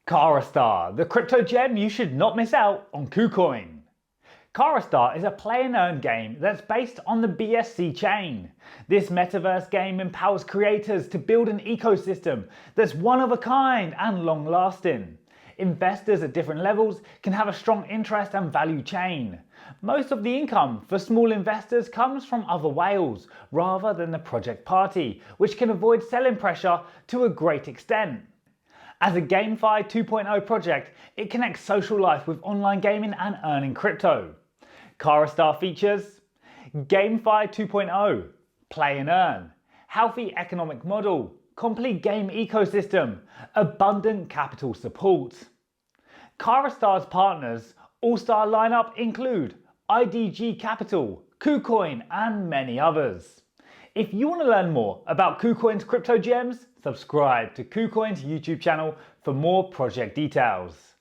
KaraStar, the crypto gem you should not miss out on KuCoin. KaraStar is a play and earn game that's based on the BSC chain. This metaverse game empowers creators to build an ecosystem that's one of a kind and long lasting. Investors at different levels can have a strong interest and value chain. Most of the income for small investors comes from other whales rather than the project party, which can avoid selling pressure to a great extent. As a GameFi 2.0 project, it connects social life with online gaming and earning crypto. KaraStar features GameFi 2.0, play and earn, healthy economic model, complete game ecosystem, abundant capital support. KaraStar's partners all-star lineup include IDG Capital, KuCoin and many others. If you want to learn more about KuCoin's crypto gems, subscribe to KuCoin's YouTube channel for more project details.